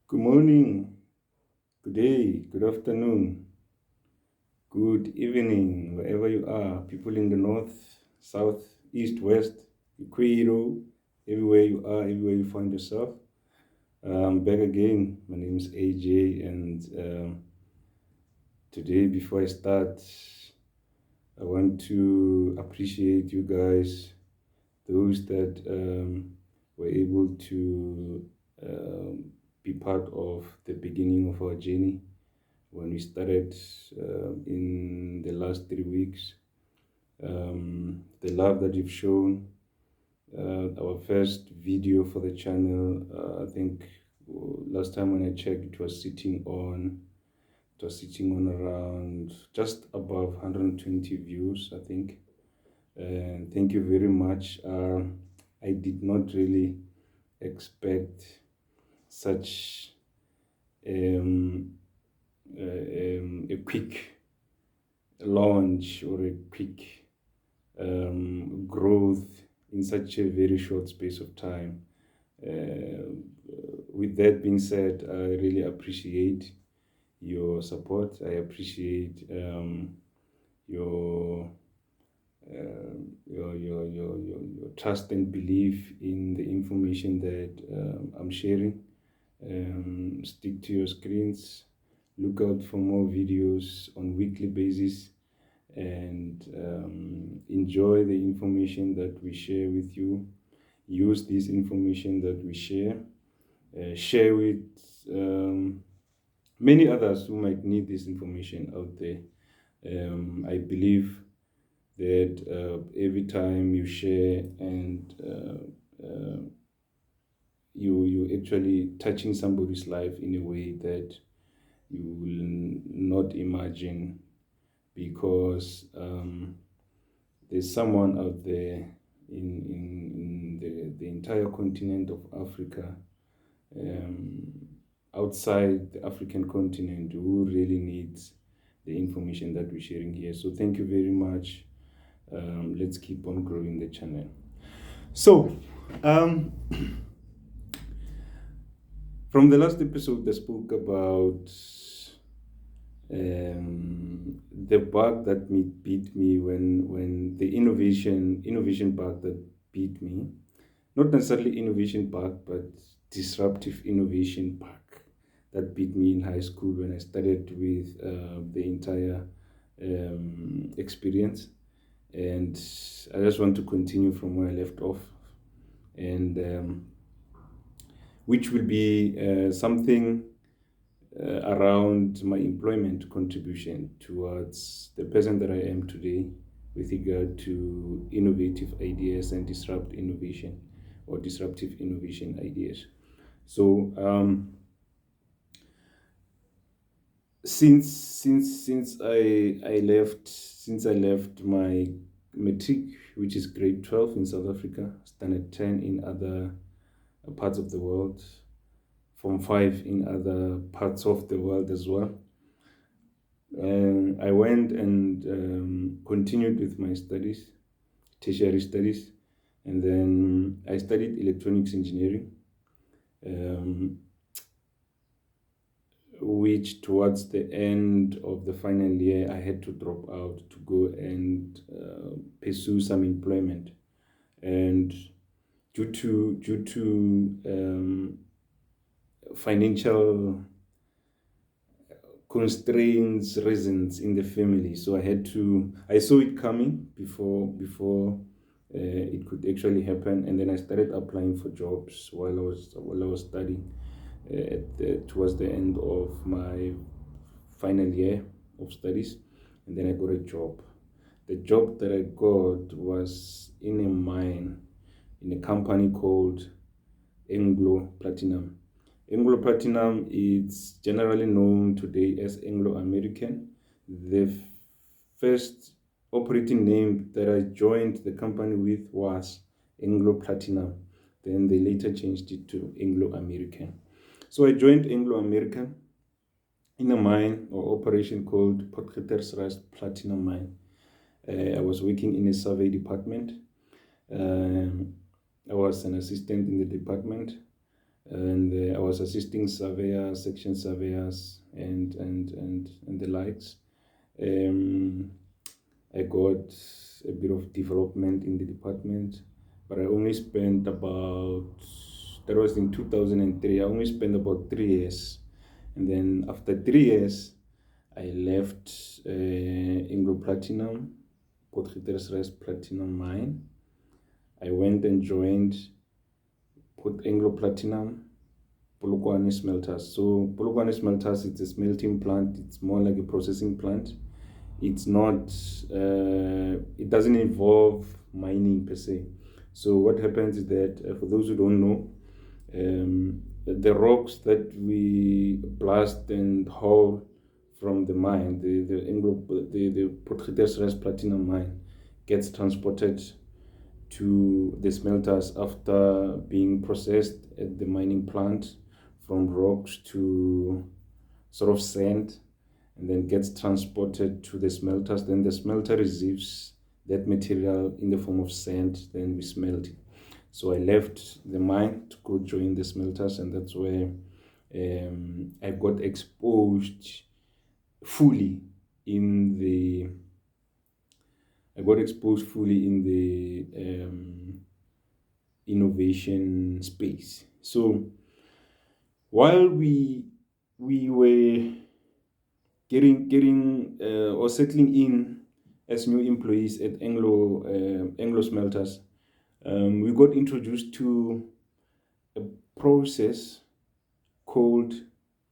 Good morning, good day, good afternoon, good evening, wherever you are. People in the north, south, east, west, Equator, everywhere you are, everywhere you find yourself. I'm back again. My name is AJ, and today, before I start, I want to appreciate you guys, those that were able to be part of the beginning of our journey when we started in the last 3 weeks. The love that you've shown. Our first video for the channel, I think last time when I checked, it was sitting on around just above 120 views, I think. And thank you very much. I did not really expect such a quick launch or a quick growth in such a very short space of time. With that being said, I really appreciate your support. I appreciate your, your trust and belief in the information that I'm sharing. Stick to your screens. Look out for more videos on weekly basis, and enjoy the information that we share with you. Use this information that we share with many others who might need this information out there. I believe that every time you share and you actually touching somebody's life in a way that you will not imagine, because there's someone out there in the entire continent of Africa, outside the African continent, who really needs the information that we're sharing here. So thank you very much. Let's keep on growing the channel. So from the last episode, I spoke about the bug that beat me when the innovation bug that beat me, not necessarily innovation bug, but disruptive innovation bug that beat me in high school when I started with the entire experience. And I just want to continue from where I left off, and which will be something around my employment contribution towards the person that I am today with regard to innovative ideas and disruptive innovation ideas. So since I left my matric, which is grade 12 in South Africa, standard 10 in other parts of the world, Form 5 in other parts of the world as well. I went and continued with my studies, tertiary studies, and then I studied electronics engineering, which towards the end of the final year I had to drop out to go and pursue some employment. And due to financial constraints, reasons in the family, so I saw it coming before it could actually happen, and then I started applying for jobs while I was studying towards the end of my final year of studies, and then I got a job. The job that I got was in a mine, in a company called Anglo Platinum. Anglo Platinum is generally known today as Anglo American. The first operating name that I joined the company with was Anglo Platinum. Then they later changed it to Anglo American. So I joined Anglo American in a mine or operation called Potgietersrust Platinum Mine. I was working in a survey department. I was an assistant in the department. and I was assisting surveyors, section surveyors, and the likes. I got a bit of development in the department, but I only spent about, that was in 2003, I only spent about 3 years. And then after 3 years, I left Anglo Platinum, Potgietersrus Platinum Mine. I went and joined Port Anglo Platinum, Polokwane Smelters. So Polokwane Smelters, it's a smelting plant. It's more like a processing plant. It's not, it doesn't involve mining per se. So what happens is that, for those who don't know, the rocks that we blast and haul from the mine, the Potgietersrus Platinum mine, gets transported to the smelters after being processed at the mining plant, from rocks to sort of sand, and then gets transported to the smelters. Then the smelter receives that material in the form of sand, then we smelt it. So I left the mine to go join the smelters, and that's where I got exposed fully in the innovation space. So while we were getting or settling in as new employees at Anglo Smelters, we got introduced to a process called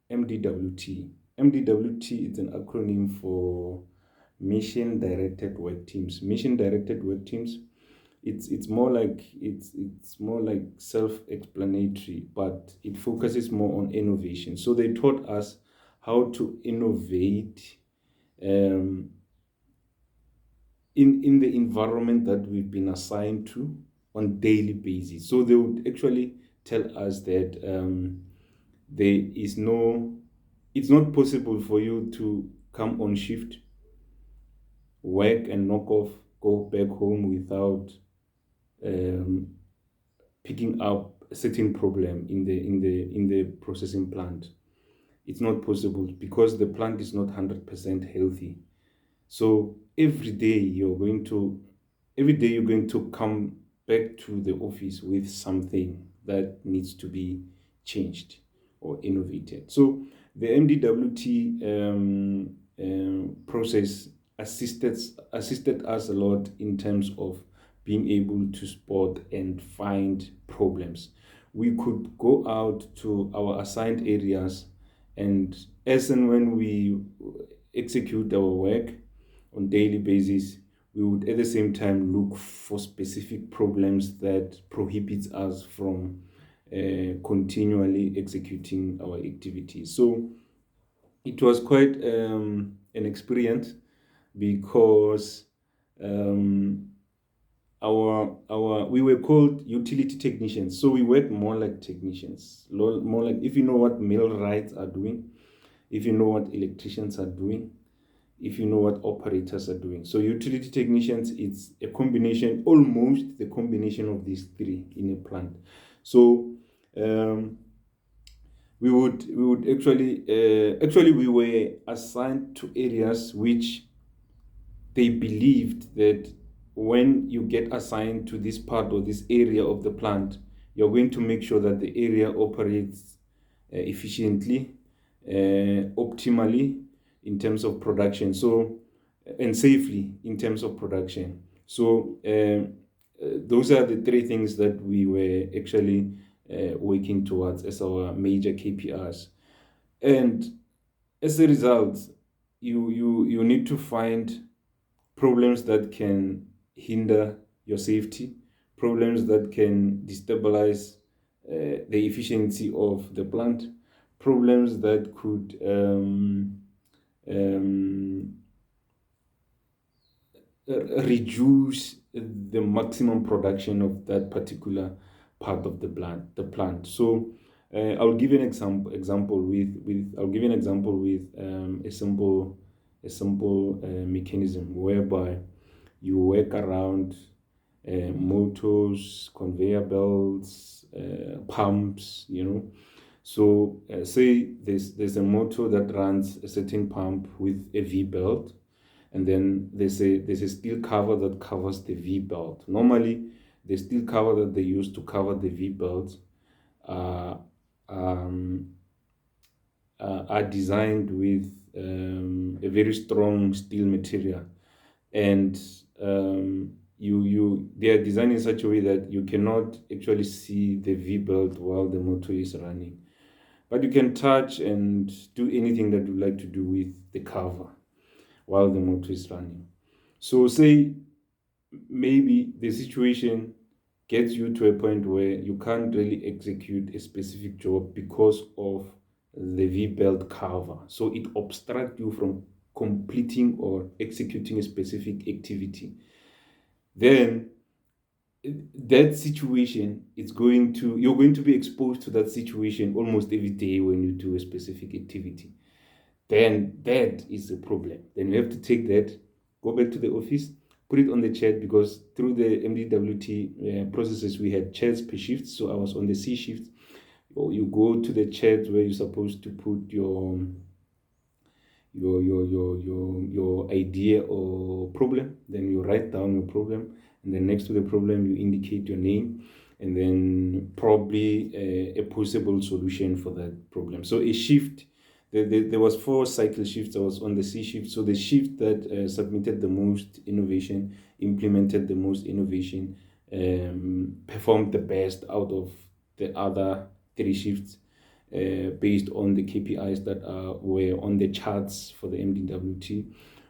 MDWT. MDWT is an acronym for Mission Directed Work Teams. Mission Directed Work Teams. It's more like self-explanatory, but it focuses more on innovation. So they taught us how to innovate in the environment that we've been assigned to on daily basis. So they would actually tell us that it's not possible for you to come on shift, work and knock off, go back home without picking up a certain problem in the processing plant. It's not possible because the plant is not 100% healthy. So every day you're going to come back to the office with something that needs to be changed or innovated. So the MDWT process assisted us a lot in terms of being able to spot and find problems. We could go out to our assigned areas, and as and when we execute our work on daily basis, we would at the same time look for specific problems that prohibits us from continually executing our activities. So it was quite an experience, because we were called utility technicians. So we work more like technicians, more like, if you know what millwrights are doing, if you know what electricians are doing, if you know what operators are doing. So utility technicians, it's a combination, almost the combination of these three in a plant. So we would actually we were assigned to areas which they believed that when you get assigned to this part or this area of the plant, you're going to make sure that the area operates efficiently, optimally in terms of production, so and safely in terms of production. So those are the three things that we were actually working towards as our major KPIs. And as a result, you need to find problems that can hinder your safety, problems that can destabilize the efficiency of the plant, problems that could reduce the maximum production of that particular part of the plant. So I'll give you an example with a simple mechanism whereby you work around motors, conveyor belts, pumps, So say there's a motor that runs a certain pump with a V belt, and then there's a steel cover that covers the V belt. Normally, the steel cover that they use to cover the V belt uh, um, are designed with a very strong steel material, and they are designed in such a way that you cannot actually see the V belt while the motor is running, but you can touch and do anything that you like to do with the cover while the motor is running. So say maybe the situation gets you to a point where you can't really execute a specific job because of the V-belt cover. So it obstructs you from completing or executing a specific activity. Then that situation you're going to be exposed to that situation almost every day when you do a specific activity. Then that is a problem. Then you have to take that, go back to the office, put it on the chat, because through the MDWT processes, we had chats per shift. So I was on the C shift. Or you go to the chat where you're supposed to put your idea or problem. Then you write down your problem, and then next to the problem you indicate your name, and then probably a possible solution for that problem. So a shift, there was 4 cycle shifts. I was on the C shift. So the shift that submitted the most innovation, implemented the most innovation, performed the best out of the other 3 shifts, based on the KPIs that were on the charts for the MDWT,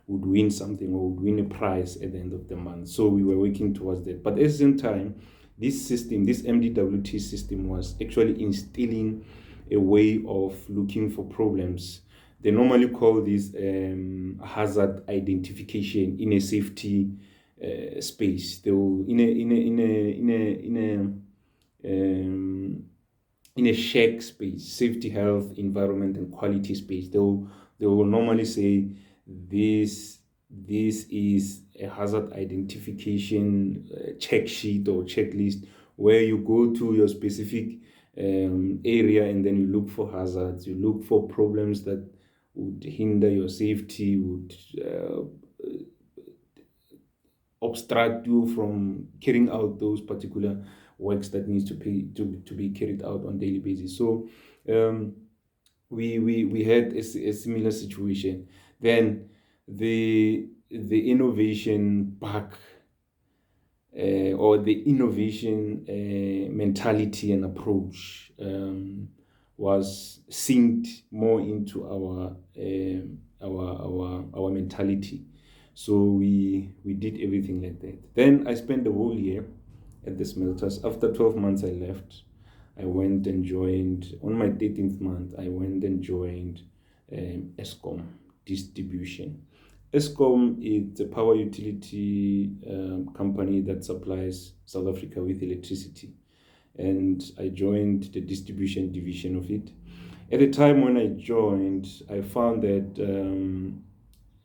would win something or would win a prize at the end of the month. So we were working towards that. But at the same time, this MDWT system, was actually instilling a way of looking for problems. They normally call this hazard identification in a safety space. They will in a shack space, safety, health, environment, and quality space. They will normally say this is a hazard identification check sheet or checklist, where you go to your specific area and then you look for hazards, you look for problems that would hinder your safety, would obstruct you from carrying out those particular works that needs to be carried out on daily basis. So we had a similar situation. Then the innovation pack, or the innovation mentality and approach, was synced more into our mentality. So we did everything like that. Then I spent the whole year at the smelters. After 12 months, I left. I went and joined, on my 13th month, I went and joined Eskom Distribution. Eskom is a power utility company that supplies South Africa with electricity. And I joined the distribution division of it. At the time when I joined, I found that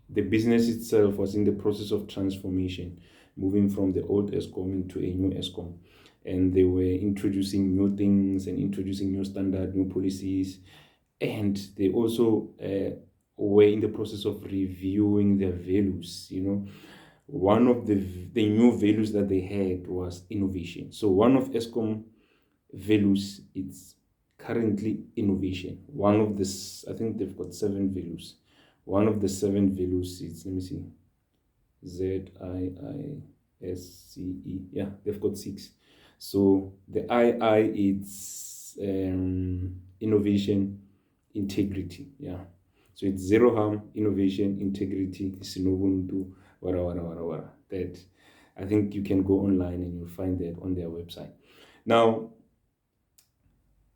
the business itself was in the process of transformation, moving from the old Eskom into a new Eskom. And they were introducing new things and introducing new standards, new policies. And they also were in the process of reviewing their values. One of the new values that they had was innovation. So one of Eskom values, it's currently innovation. One of this, I think they've got 7 values. One of the 7 values is, let me see, ZIISCE. Yeah, they've got 6. So the II, it's innovation, integrity. Yeah. So it's zero harm, innovation, integrity, sinobuntu, wara. That, I think you can go online and you'll find that on their website. Now,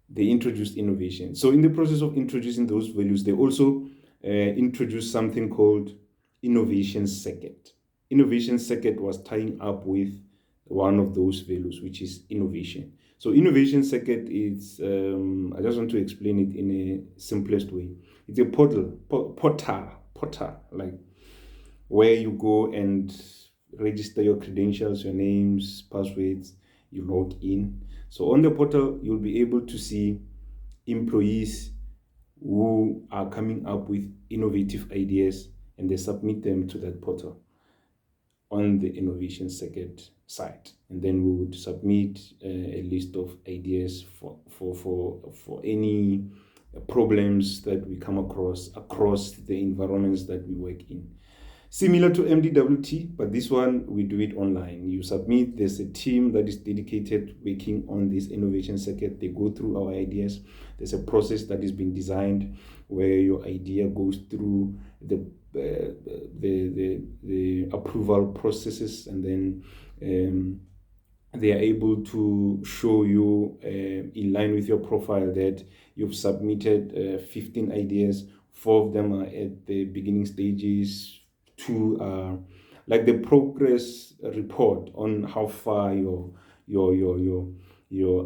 they introduced innovation. So in the process of introducing those values, they also introduced something called innovation circuit. Innovation circuit was tying up with one of those values, which is innovation. So innovation circuit is, I just want to explain it in a simplest way. It's a portal, like where you go and register your credentials, your names, passwords, you log in. So on the portal, you'll be able to see employees who are coming up with innovative ideas, and they submit them to that portal on the innovation circuit site, and then we would submit a list of ideas for any problems that we come across the environments that we work in. Similar to MDWT, but this one we do it online. You submit, there's a team that is dedicated working on this innovation circuit. They go through our ideas. There's a process that has been designed where your idea goes through the approval processes, and then they are able to show you in line with your profile that you've submitted 15 ideas. 4 of them are at the beginning stages, 2 are like the progress report on how far your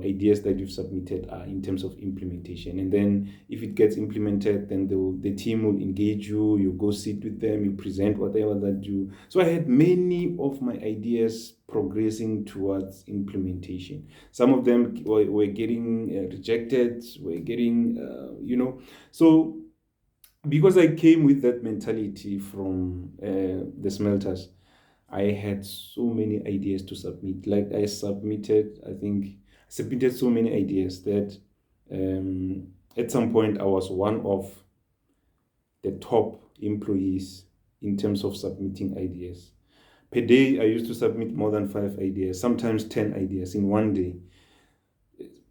ideas that you've submitted are in terms of implementation. And then if it gets implemented, then the team will engage you, you go sit with them, you present whatever that you. So I had many of my ideas progressing towards implementation. Some of them were getting rejected, were getting, so because I came with that mentality from the smelters, I had so many ideas to submit. Like I submitted so many ideas that at some point I was one of the top employees in terms of submitting ideas. Per day, I used to submit more than 5 ideas, sometimes 10 ideas in one day.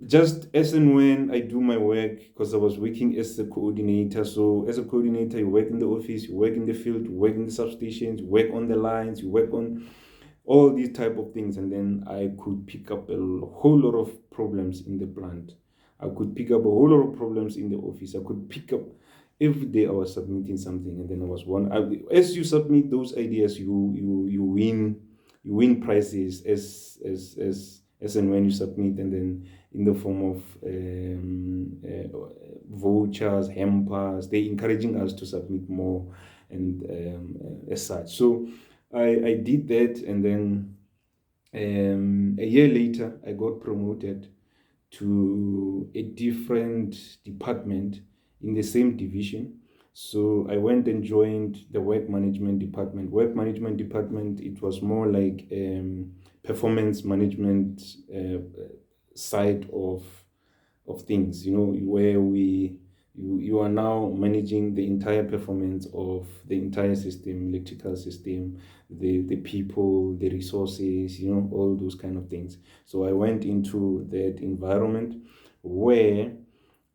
Just as and when I do my work, because I was working as a coordinator. So as a coordinator, you work in the office, you work in the field, you work in the substations, you work on the lines, you work on all these type of things. And then I could pick up a whole lot of problems in the plant. I could pick up a whole lot of problems in the office. I could pick up every day I was submitting something, and then I was as you submit those ideas, you win prizes as and when you submit, and then in the form of vouchers, hampers. They're encouraging us to submit more, and as such. So I did that, and then a year later, I got promoted to a different department in the same division. So I went and joined the work management department. Work management department, it was more like performance management side of things, where you are now managing the entire performance of the entire system, electrical system, the people, the resources, all those kind of things. So I went into that environment where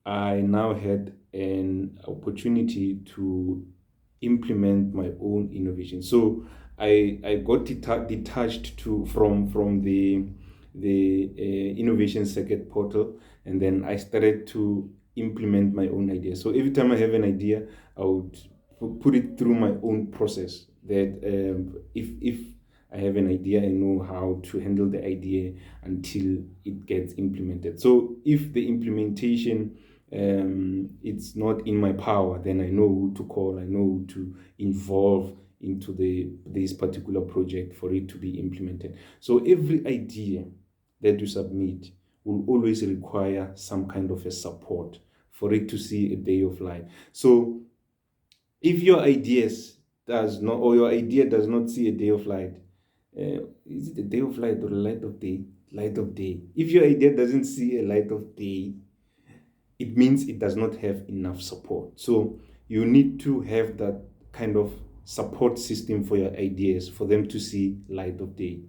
I now had an opportunity to implement my own innovation. So I got detached from the innovation circuit portal, and then I started to implement my own idea. So every time I have an idea, I would put it through my own process. That if I have an idea, I know how to handle the idea until it gets implemented. So if the implementation it's not in my power, then I know who to call, I know who to involve into this particular project for it to be implemented. So every idea that you submit will always require some kind of a support for it to see a day of light. So if your idea does not see a day of light, is it a day of light or a light of day? Light of day. If your idea doesn't see a light of day, it means it does not have enough support. So you need to have that kind of support system for your ideas, for them to see light of day,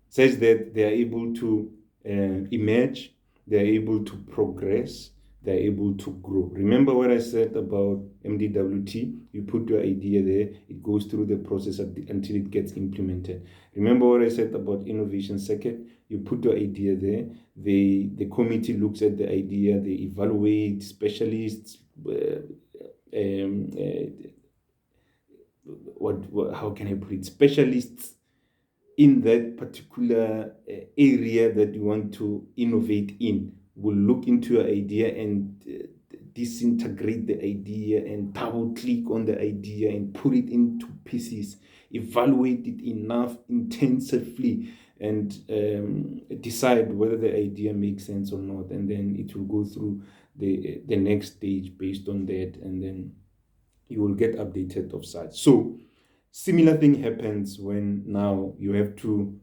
such that they are able to emerge, they are able to progress, they are able to grow. Remember what I said about MDWT? You put your idea there, it goes through the process until it gets implemented. Remember what I said about innovation circuit? You put your idea there, the committee looks at the idea, they evaluate specialists, how can I put it? Specialists in that particular area that you want to innovate in will look into your idea and disintegrate the idea and double click on the idea and put it into pieces, evaluate it enough intensively, and decide whether the idea makes sense or not, and then it will go through the next stage based on that, and then you will get updated of such. So similar thing happens when now you have to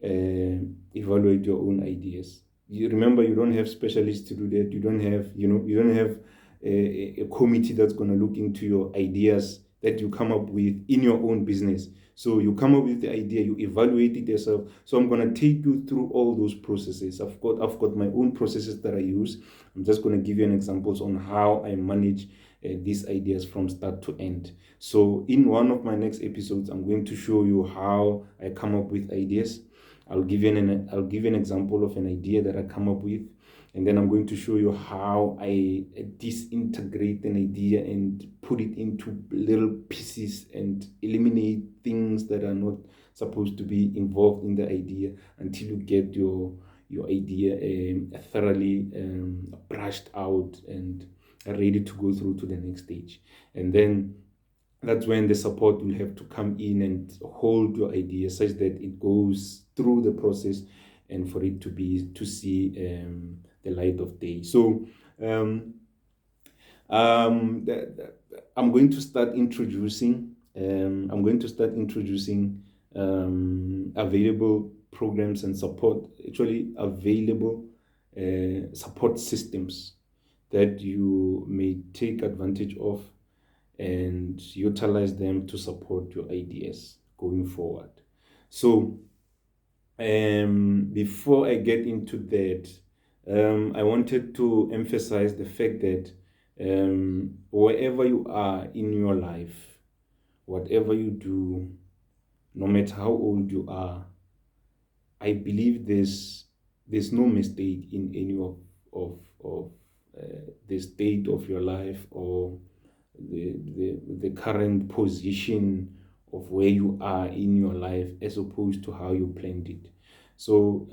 evaluate your own ideas. You remember, you don't have specialists to do that. You don't have, you don't have a committee that's going to look into your ideas that you come up with in your own business. So you come up with the idea, you evaluate it yourself. So I'm going to take you through all those processes. I've got my own processes that I use. I'm just going to give you an examples on how I manage these ideas from start to end. So in one of my next episodes, I'm going to show you how I come up with ideas. I'll give you an example of an idea that I come up with, and then I'm going to show you how I disintegrate an idea and put it into little pieces and eliminate things that are not supposed to be involved in the idea until you get your idea thoroughly brushed out and ready to go through to the next stage. And then that's when the support will have to come in and hold your idea such that it goes through the process and for it to see the light of day. So I'm going to start introducing available programs and support, actually available support systems that you may take advantage of and utilize them to support your ideas going forward. So before I get into that, I wanted to emphasize the fact that wherever you are in your life, whatever you do, no matter how old you are, I believe there's no mistake in any of the state of your life or the current position of where you are in your life as opposed to how you planned it. So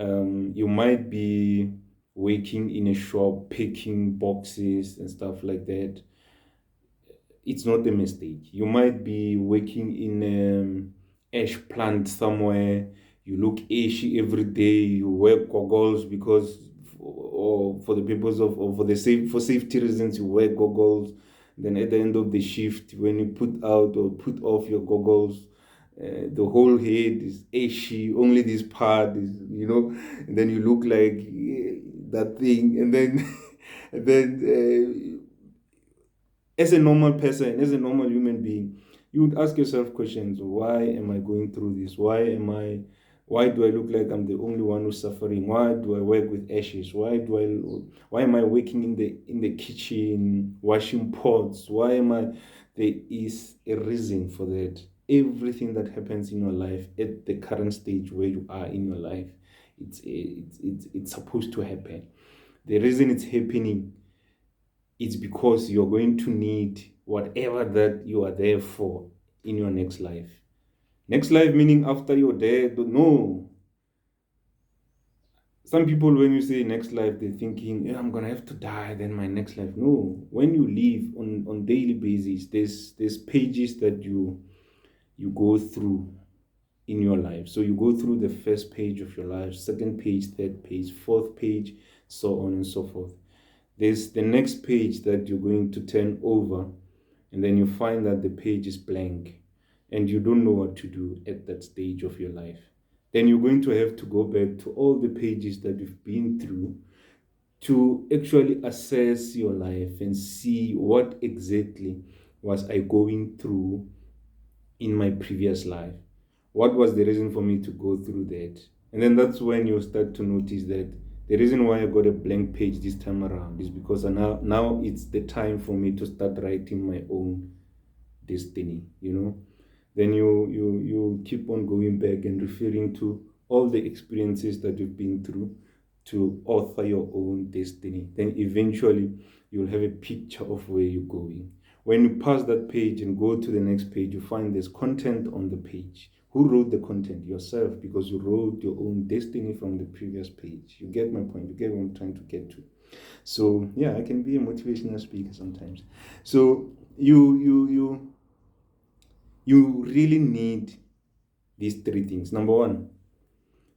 you might be working in a shop, picking boxes and stuff like that. It's not a mistake. You might be working in ash plant somewhere. You look ashy every day. You wear goggles because, or for the purpose of, or for safety reasons, you wear goggles. Then at the end of the shift, when you put out or put off your goggles, the whole head is ashy. Only this part is, and then you look like that thing, and then, and then. As a normal person, as a normal human being, you would ask yourself questions. Why am I going through this? Why do I look like I'm the only one who's suffering? Why do I work with ashes? Why am I working in the kitchen, washing pots? There is a reason for that. Everything that happens in your life at the current stage where you are in your life, it's supposed to happen. The reason it's happening, it's because you're going to need whatever that you are there for in your next life. Next life meaning after you're dead. No. Some people, when you say next life, they're thinking, yeah, I'm going to have to die, then my next life. No. When you live on daily basis, there's pages that you go through in your life. So you go through the first page of your life, second page, third page, fourth page, so on and so forth. There's the next page that you're going to turn over, and then you find that the page is blank and you don't know what to do at that stage of your life. Then you're going to have to go back to all the pages that you've been through to actually assess your life and see what exactly was I going through in my previous life. What was the reason for me to go through that? And then that's when you start to notice that the reason why I got a blank page this time around is because now it's the time for me to start writing my own destiny, Then you keep on going back and referring to all the experiences that you've been through to author your own destiny. Then eventually you'll have a picture of where you're going. When you pass that page and go to the next page, you find there's content on the page. Who wrote the content? Yourself, because you wrote your own destiny from the previous page. You get my point. You get what I'm trying to get to. So yeah, I can be a motivational speaker sometimes. So you really need these three things. Number one,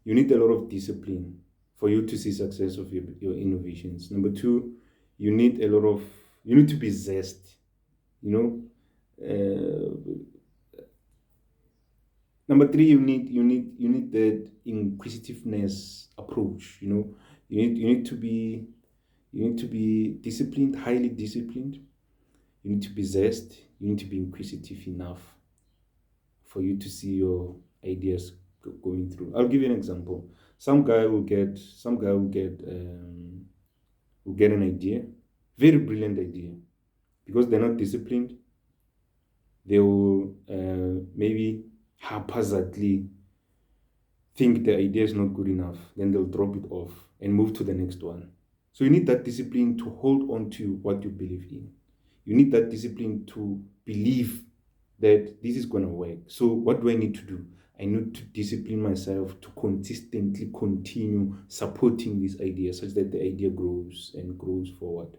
you need a lot of discipline for you to see success of your innovations. Number two, you need to be zest, you know. Number three, you need that inquisitiveness approach. You need to be disciplined, highly disciplined. You need to be zest. You need to be inquisitive enough for you to see your ideas going through. I'll give you an example. Some guy will get an idea, very brilliant idea, because they're not disciplined. They will maybe haphazardly think the idea is not good enough, then they'll drop it off and move to the next one. So you need that discipline to hold on to what you believe in. You need that discipline to believe that this is going to work. So what do I need to do? I need to discipline myself to consistently continue supporting this idea such that the idea grows and grows forward.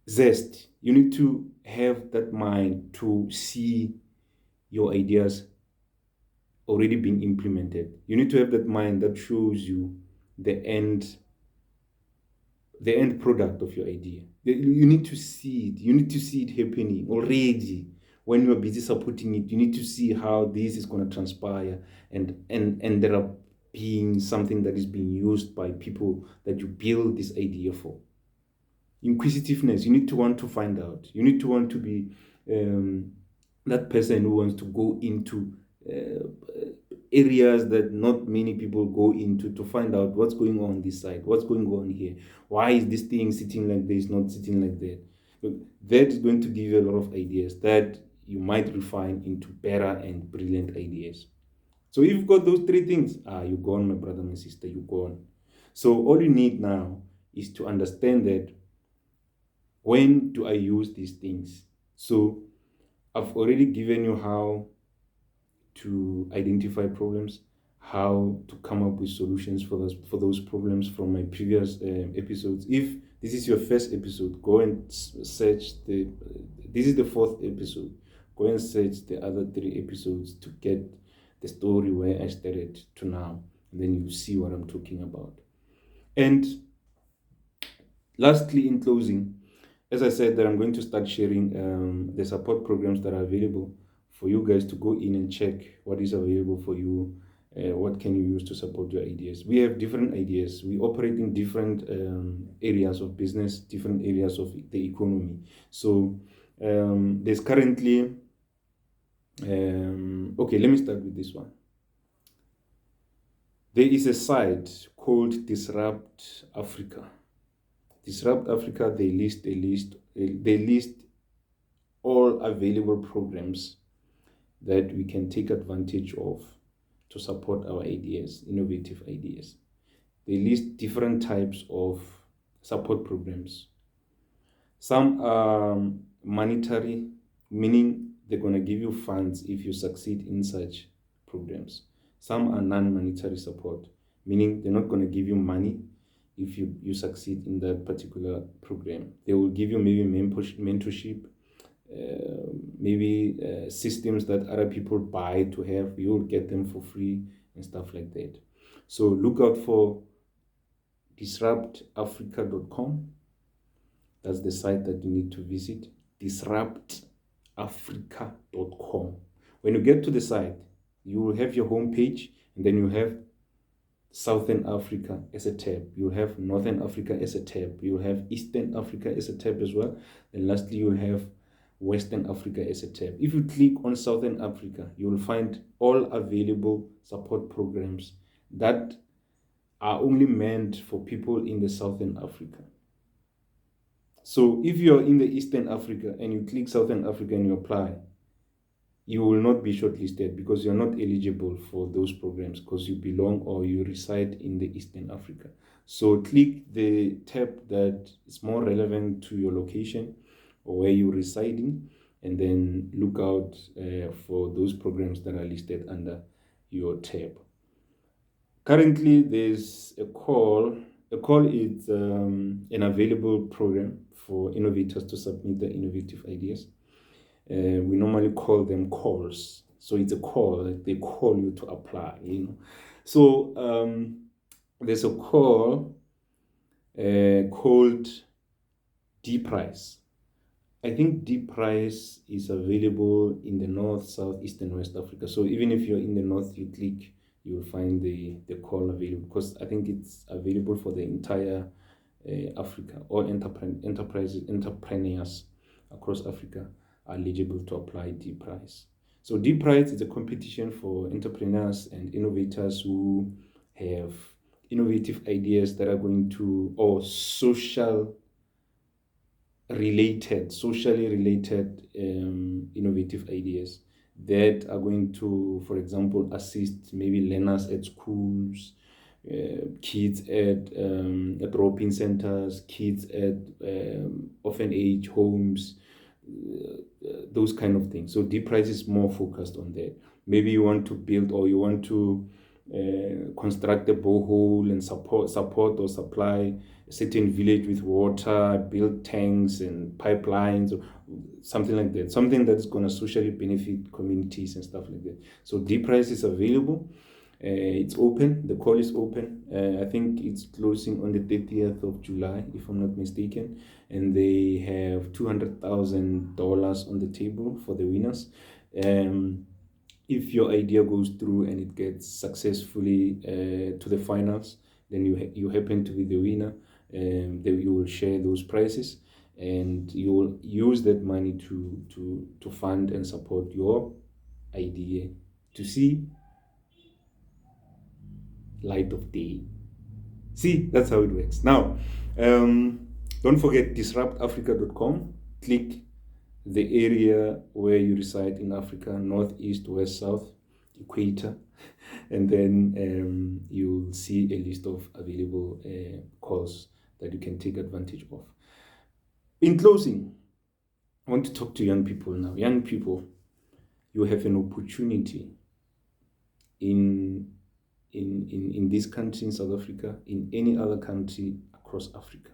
Zest. You need to have that mind to see your ideas already being implemented. You need to have that mind that shows you the end product of your idea. You need to see it. You need to see it happening already. When you're busy supporting it, you need to see how this is going to transpire and end up being something that is being used by people that you build this idea for. Inquisitiveness. You need to want to find out. You need to want to be that person who wants to go into areas that not many people go into to find out what's going on this side, what's going on here, why is this thing sitting like this, not sitting like that. That is going to give you a lot of ideas that you might refine into better and brilliant ideas. So if you've got those three things, you're gone, my brother, my sister, you're gone. So all you need now is to understand that when do I use these things? So I've already given you how to identify problems, how to come up with solutions for those problems from my previous episodes. If this is your first episode, go and search this is the fourth episode. Go and search the other three episodes to get the story where I started to now, and then you see what I'm talking about. And lastly, in closing, as I said, that I'm going to start sharing the support programs that are available for you guys to go in and check what is available for you, what can you use to support your ideas. We have different ideas. We operate in different areas of business, different areas of the economy. So there's currently, okay, let me start with this one. There is a site called Disrupt Africa. Disrupt Africa, they list all available programs that we can take advantage of to support our ideas, innovative ideas. They list different types of support programs. Some are monetary, meaning they're going to give you funds if you succeed in such programs. Some are non-monetary support, meaning they're not going to give you money if you succeed in that particular program. They will give you maybe mentorship, maybe systems that other people buy to have. You'll get them for free and stuff like that. So look out for disruptafrica.com. That's the site that you need to visit, disruptafrica.com. When you get to the site, you will have your homepage, and then you have Southern Africa as a tab. You have Northern Africa as a tab. You have Eastern Africa as a tab as well. And lastly, you have Western Africa as a tab. If you click on Southern Africa, you will find all available support programs that are only meant for people in the Southern Africa. So if you're in the Eastern Africa and you click Southern Africa and you apply, you will not be shortlisted because you're not eligible for those programs because you belong or you reside in the Eastern Africa. So click the tab that is more relevant to your location or where you're residing, and then look out for those programs that are listed under your tab. Currently, there's a call. A call is an available program for innovators to submit their innovative ideas. We normally call them calls. So it's a call, like they call you to apply, So there's a call called D-Price. I think D-Price is available in the North, South, East, and West Africa. So even if you're in the North, you click, you will find the call available, because I think it's available for the entire Africa. All entrepreneurs across Africa are eligible to apply D-Price. So D-Price is a competition for entrepreneurs and innovators who have innovative ideas that are going to, or socially related innovative ideas that are going to, for example, assist maybe learners at schools, kids at roping centers, kids at orphanage homes, those kind of things. So D-Price is more focused on that. Maybe you want to build, or you want to construct a borehole and support or supply a certain village with water, build tanks and pipelines, or something like that. Something that's going to socially benefit communities and stuff like that. So D-Price is available. It's open. The call is open. I think it's closing on the 30th of July, if I'm not mistaken. And they have $200,000 on the table for the winners. If your idea goes through and it gets successfully to the finals, then you happen to be the winner. Then you will share those prizes, and you will use that money to fund and support your idea to see light of day. See, that's how it works. Now, don't forget disruptafrica.com. Click the area where you reside in Africa: north, east, west, south, equator, and then you'll see a list of available calls that you can take advantage of. In closing, I want to talk to young people now. Young people, you have an opportunity in this country, in South Africa, in any other country across Africa,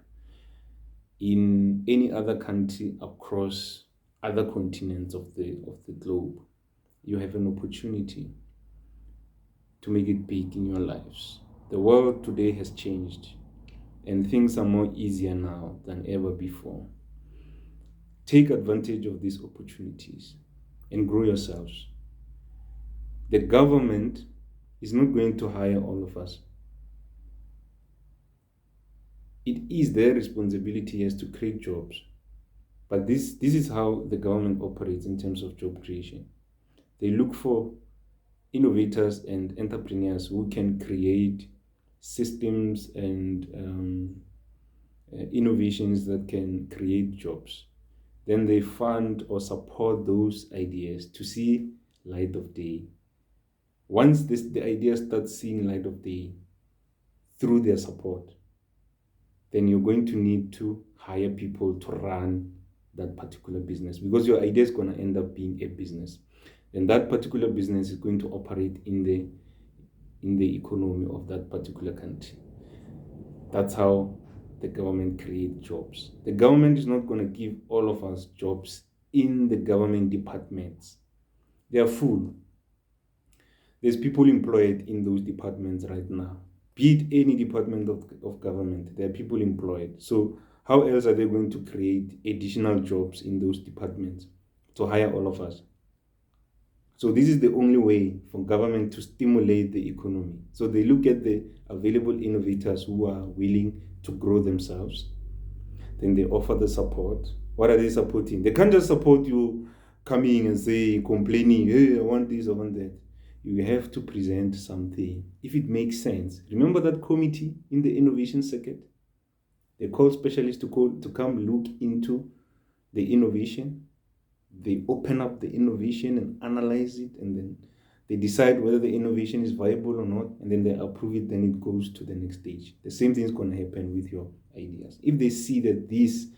in any other country across other continents of the globe. You have an opportunity to make it big in your lives. The world today has changed, and things are more easier now than ever before. Take advantage of these opportunities and grow yourselves. The government is not going to hire all of us. It is their responsibility as to create jobs. But this is how the government operates in terms of job creation. They look for innovators and entrepreneurs who can create systems and innovations that can create jobs. Then they fund or support those ideas to see light of day. Once the idea starts seeing light of day through their support, then you're going to need to hire people to run that particular business, because your idea is going to end up being a business. And that particular business is going to operate in the economy of that particular country. That's how the government creates jobs. The government is not going to give all of us jobs in the government departments. They are full. There's people employed in those departments right now. Be it any department of government, there are people employed. So how else are they going to create additional jobs in those departments to hire all of us? So this is the only way for government to stimulate the economy. So they look at the available innovators who are willing to grow themselves. Then they offer the support. What are they supporting? They can't just support you coming and say, complaining, hey, I want this, I want that. You have to present something, if it makes sense. Remember that committee in the innovation circuit? They call specialists to come look into the innovation. They open up the innovation and analyze it, and then they decide whether the innovation is viable or not, and then they approve it. Then it goes to the next stage. The same thing is going to happen with your ideas. If they see that this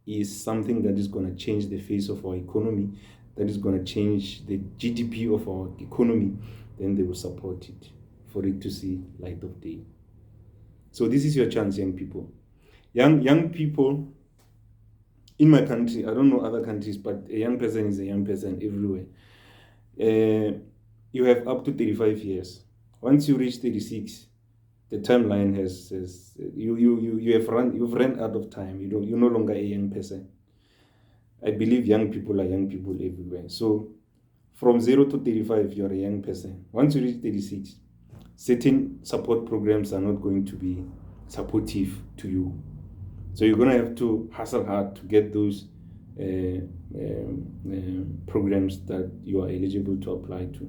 is something that is going to change the face of our economy, that is going to change the GDP of our economy, then they will support it for it to see light of day. So this is your chance, young people. Young people in my country, I don't know other countries, but a young person is a young person everywhere. You have up to 35 years Once you reach 36, the timeline has you've run out of time. You're no longer a young person. I believe young people are young people everywhere. So from 0 to 35, you're a young person. Once you reach 36, certain support programs are not going to be supportive to you. So you're going to have to hustle hard to get those programs that you are eligible to apply to.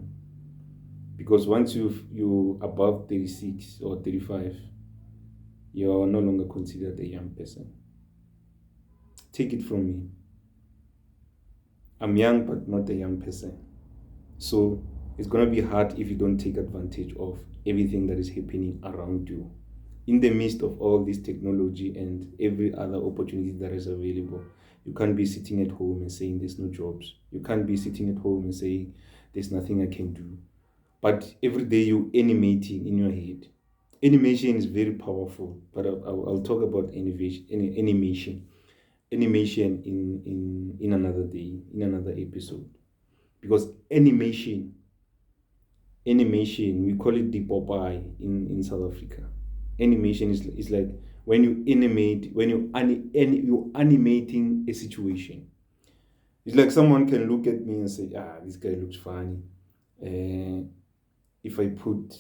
Because once you're above 36 or 35, you're no longer considered a young person. Take it from me. I'm young, but not a young person. So it's going to be hard if you don't take advantage of everything that is happening around you. In the midst of all this technology and every other opportunity that is available, you can't be sitting at home and saying there's no jobs. You can't be sitting at home and saying there's nothing I can do. But every day you're animating in your head. Animation is very powerful, but I'll talk about animation in another day, in another episode. Because animation, we call it the Popeye in South Africa. Animation is like when you animate, you're animating a situation. It's like someone can look at me and say, this guy looks funny. If I put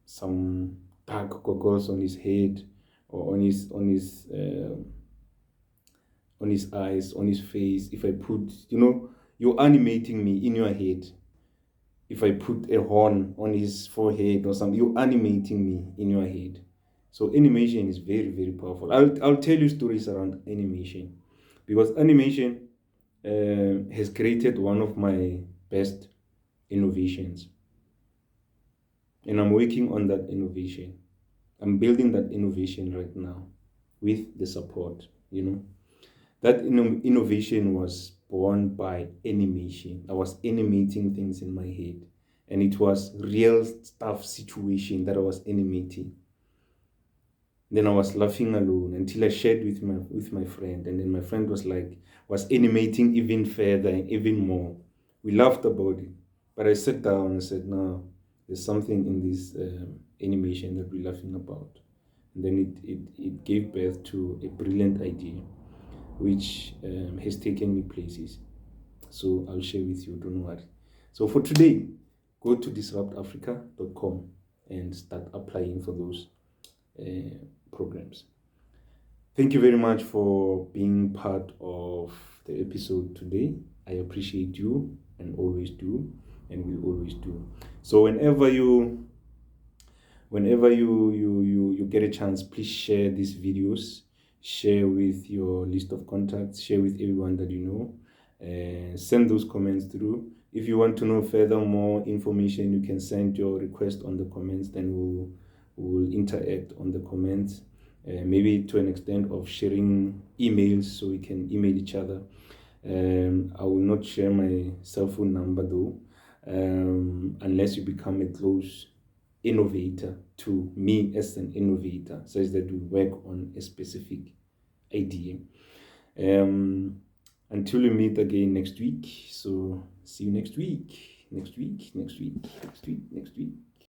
some dark goggles on his head or on his eyes, on his face, if I put, you're animating me in your head. If I put a horn on his forehead or something, you're animating me in your head. So animation is very, very powerful. I'll tell you stories around animation, because animation has created one of my best innovations. And I'm working on that innovation. I'm building that innovation right now with the support, That innovation was born by animation. I was animating things in my head, and it was real stuff situation that I was animating. Then I was laughing alone until I shared with my friend, and then my friend was animating even further and even more. We laughed about it, but I sat down and said, "No, there's something in this animation that we're laughing about." And then it gave birth to a brilliant idea, which has taken me places. So I'll share with you, don't worry. So for today, go to disruptafrica.com and start applying for those programs. Thank you very much for being part of the episode today. I appreciate you and always do, and will always do. So whenever you get a chance, please share these videos, share with your list of contacts, share with everyone that you know, and send those comments through. If you want to know further more information, you can send your request on the comments, then we'll interact on the comments, maybe to an extent of sharing emails so we can email each other. I will not share my cell phone number though, unless you become a close innovator to me as an innovator, such that we work on a specific idea. Until we meet again next week. So see you next week.